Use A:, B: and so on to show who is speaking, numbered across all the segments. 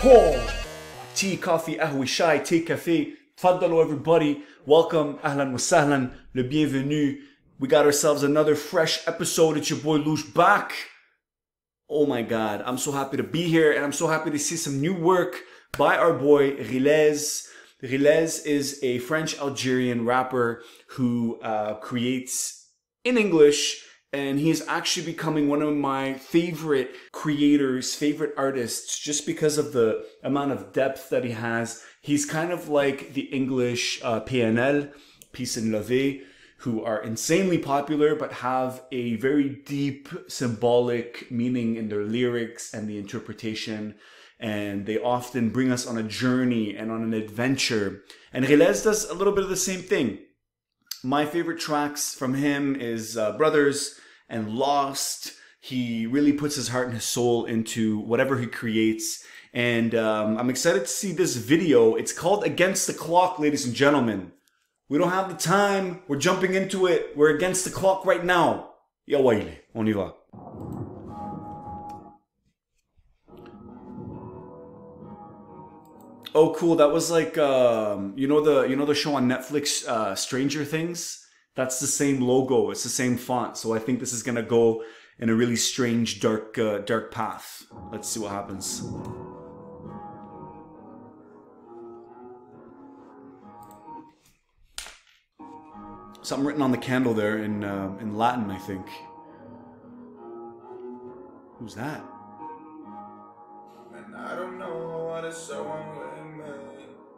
A: Oh, tea, coffee, قهوة, chai, tea, café. تفضلوا everybody. Welcome, أهلا وسهلا, le bienvenue. We got ourselves another fresh episode. It's your boy Loush back. Oh my God, I'm so happy to be here and I'm so happy to see some new work by our boy Rilès. Rilès is a French-Algerian rapper who creates in English, and he is actually becoming one of my favorite creators, favorite artists, just because of the amount of depth that he has. He's kind of like the English PNL, Peace and Love, who are insanely popular but have a very deep symbolic meaning in their lyrics and the interpretation. And they often bring us on a journey and on an adventure. And Rilès does a little bit of the same thing. My favorite tracks from him is Brothers and Lost. He really puts his heart and his soul into whatever he creates. And I'm excited to see this video. It's called Against the Clock, ladies and gentlemen. We don't have the time. We're jumping into it. We're against the clock right now. Ya waili, on y va. Oh, cool. That was like, you know the show on Netflix, Stranger Things? That's the same logo. It's the same font. So I think this is going to go in a really strange, dark path. Let's see what happens. Something written on the candle there in Latin, I think. Who's that?
B: And I don't know what is so wrong with me.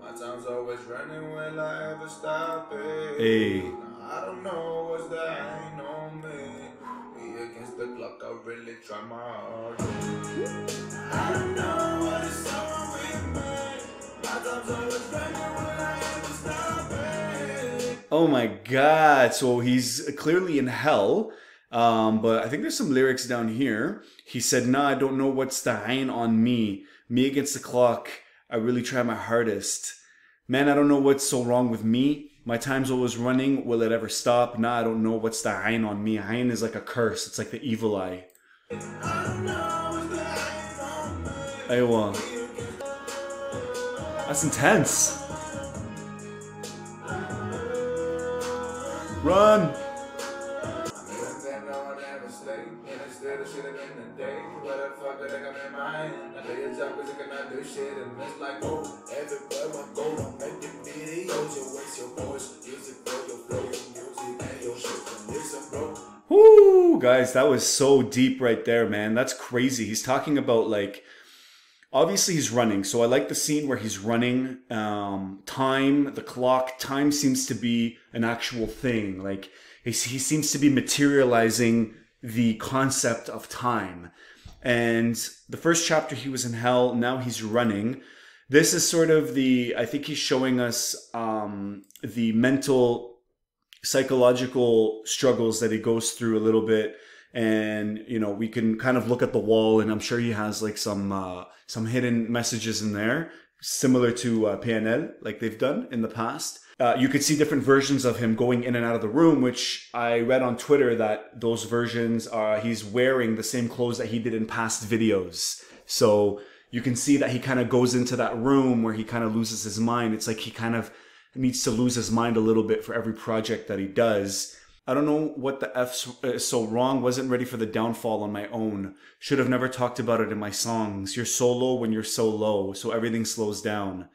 B: My time's always running, will I ever stop it?
A: Hey.
B: I don't know what's that ain't on me. Me against the clock, I really try my hardest. I don't know what is so wrong with me. My time's always running, will I ever stop it?
A: Oh my God. So he's clearly in hell. But I think there's some lyrics down here. He said, nah, I don't know what's the zihou on me. Me against the clock, I really try my hardest. Man, I don't know what's so wrong with me. My time's always running. Will it ever stop? Nah, I don't know what's the zihou on me. Zihou is like a curse. It's like the evil eye. Aywa. That's intense. Run. Woo, guys, that was so deep right there, man. That's crazy. He's talking about, like, obviously he's running. So I like the scene where he's running. Time, the clock, time seems to be an actual thing. Like, he seems to be materializing the concept of time. And the first chapter he was in hell, now he's running. This is sort of I think he's showing us the mental, psychological struggles that he goes through a little bit. And, you know, we can kind of look at the wall, and I'm sure he has like some hidden messages in there, similar to PNL, like they've done in the past. You could see different versions of him going in and out of the room, which I read on Twitter that those versions are, he's wearing the same clothes that he did in past videos. So you can see that he kind of goes into that room where he kind of loses his mind. It's like he kind of needs to lose his mind a little bit for every project that he does. I don't know what the F is so wrong. Wasn't ready for the downfall on my own. Should have never talked about it in my songs. You're solo when you're so low, so everything slows down.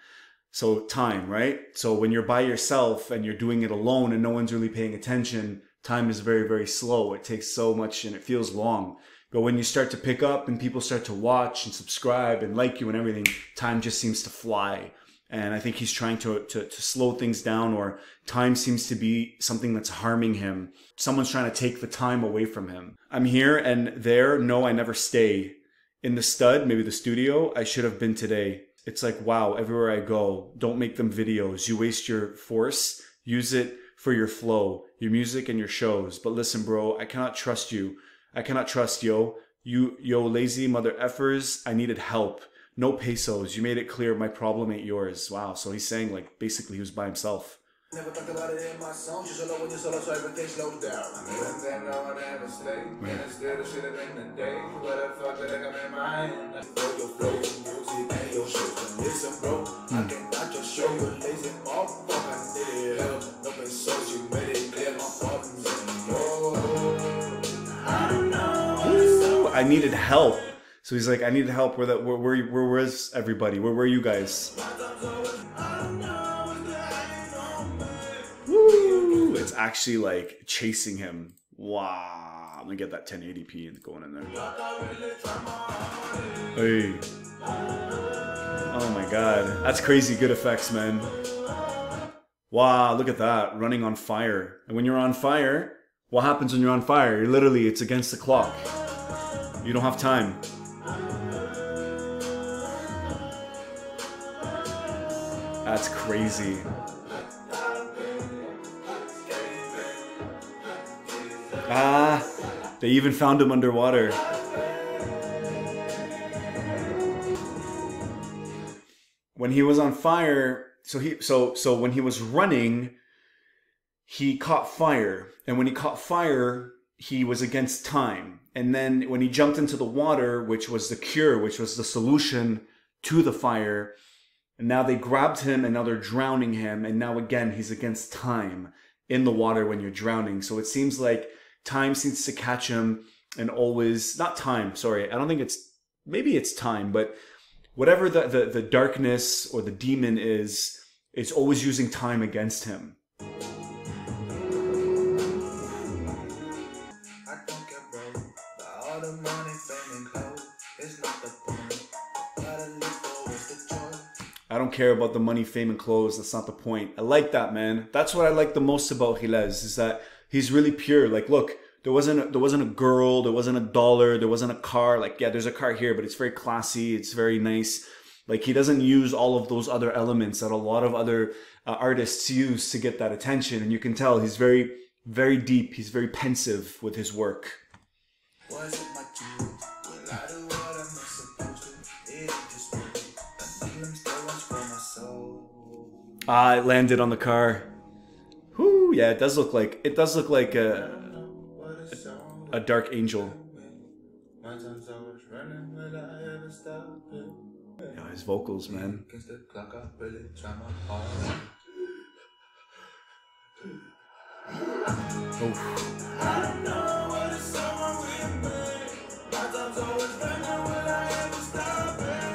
A: So time, right? So when you're by yourself and you're doing it alone and no one's really paying attention, time is very, very slow. It takes so much and it feels long. But when you start to pick up and people start to watch and subscribe and like you and everything, time just seems to fly. And I think he's trying to slow things down, or time seems to be something that's harming him. Someone's trying to take the time away from him. I'm here and there. No, I never stay. In the stud, maybe the studio, I should have been today. It's like, wow, everywhere I go, don't make them videos. You waste your force. Use it for your flow, your music and your shows. But listen, bro, I cannot trust you. I cannot trust yo. Yo, lazy mother effers. I needed help. No pesos. You made it clear my problem ain't yours. Wow. So he's saying, like, basically he was by himself.
B: Never talked about it in my song, just solo when you solo, so everything slows down. I mean, then no one ever stayed, and it's still the shit that in the day. What the fuck did I come in mind? I throw your flow, music, and your shit. Listen, bro, I cannot just show you a lazy motherfucker. I need help, no pesos, you made it clear my problems. I don't know.
A: I needed help. So he's like, I needed help. Where is everybody? Where were you guys? Woo! It's actually like chasing him. Wow. I'm gonna get that 1080p and going in there. Hey. Oh my god. That's crazy good effects, man. Wow, look at that. Running on fire. And when you're on fire, what happens when you're on fire? You're literally, it's against the clock. You don't have time. That's crazy. Ah, they even found him underwater. When he was on fire, so when he was running, he caught fire. And when he caught fire, he was against time. And then when he jumped into the water, which was the cure, which was the solution to the fire, and now they grabbed him and now they're drowning him. And now again, he's against time in the water when you're drowning. So it seems like time seems to catch him and always, not time, sorry. I don't think it's, maybe it's time, but whatever the darkness or the demon is, it's always using time against him. I don't care about the money, fame, and clothes. That's not the point. I like that, man. That's what I like the most about Rilès, is that he's really pure. Like, look, there wasn't a girl, there wasn't a dollar, there wasn't a car. Like, yeah, there's a car here, but it's very classy. It's very nice. Like, he doesn't use all of those other elements that a lot of other artists use to get that attention. And you can tell he's very, very deep. He's very pensive with his work. Ah, it landed on the car. Whoo, yeah, it does look like a dark angel. Yeah, his vocals, man.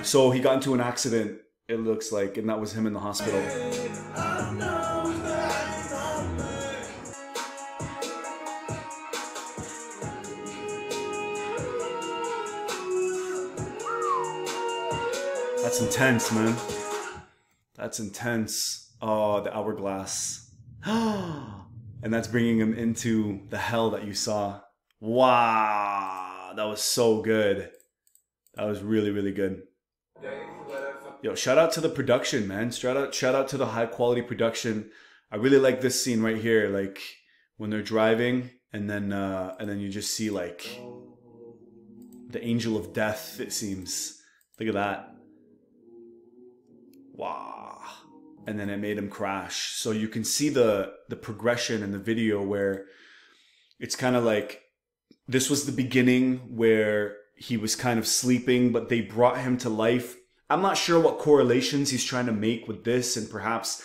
A: So he got into an accident, it looks like, and that was him in the hospital. That's intense, man. That's intense. Oh, the hourglass. And that's bringing him into the hell that you saw. Wow. That was so good. That was really, really good. Yo, shout out to the production, man. Shout out to the high quality production. I really like this scene right here, like when they're driving and then you just see like the angel of death, it seems. Look at that. Wow. And then it made him crash. So you can see the progression in the video where it's kind of like this was the beginning where he was kind of sleeping, but they brought him to life. I'm not sure what correlations he's trying to make with this and perhaps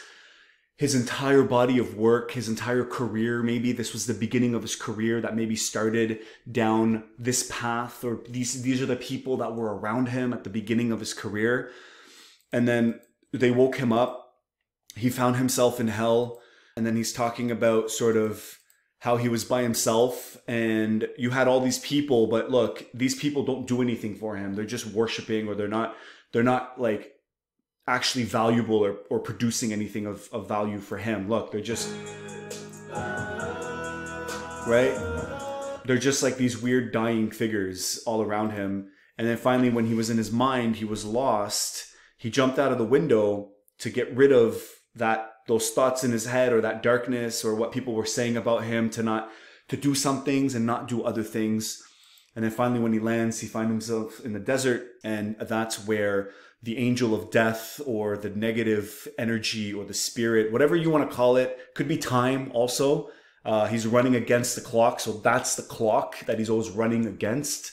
A: his entire body of work, his entire career. Maybe this was the beginning of his career that maybe started down this path, or these are the people that were around him at the beginning of his career. And then they woke him up. He found himself in hell. And then he's talking about sort of how he was by himself and you had all these people, but look, these people don't do anything for him. They're just worshiping, or they're not like actually valuable or producing anything of value for him. Look, they're just, right? They're just like these weird dying figures all around him. And then finally, when he was in his mind, he was lost. He jumped out of the window to get rid of those thoughts in his head, or that darkness, or what people were saying about him, to do some things and not do other things. And then finally when he lands, he finds himself in the desert, and that's where the angel of death or the negative energy or the spirit, whatever you want to call it, could be time also. He's running against the clock, so that's the clock that he's always running against.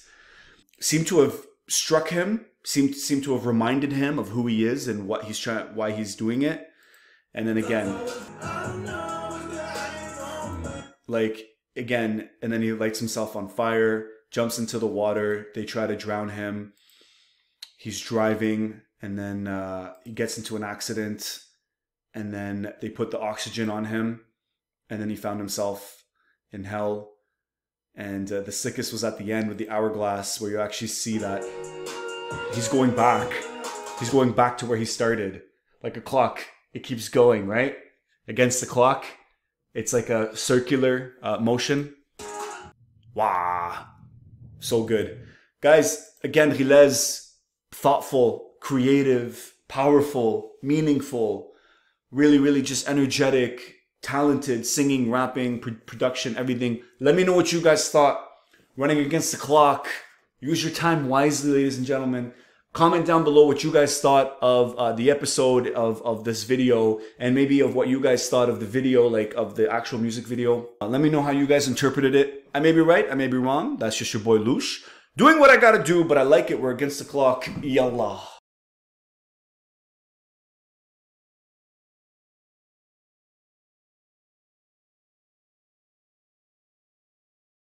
A: Seemed to have struck him, seemed to have reminded him of who he is and what he's trying, why he's doing it. And then again, like again, and then he lights himself on fire, jumps into the water. They try to drown him. He's driving, and then he gets into an accident, and then they put the oxygen on him, and then he found himself in hell. And the sickest was at the end with the hourglass, where you actually see that he's going back. He's going back to where he started. Like a clock, it keeps going, right? Against the clock. It's like a circular motion. Wow. So good. Guys, again, Rilès, thoughtful, creative, powerful, meaningful, really, really just energetic, talented, singing, rapping, production, everything. Let me know what you guys thought. Running against the clock. Use your time wisely, ladies and gentlemen. Comment down below what you guys thought of the episode of this video, and maybe of what you guys thought of the video, like of the actual music video. Let me know how you guys interpreted it. I may be right, I may be wrong. That's just your boy Loush. Doing what I gotta do, but I like it. We're against the clock. Yallah.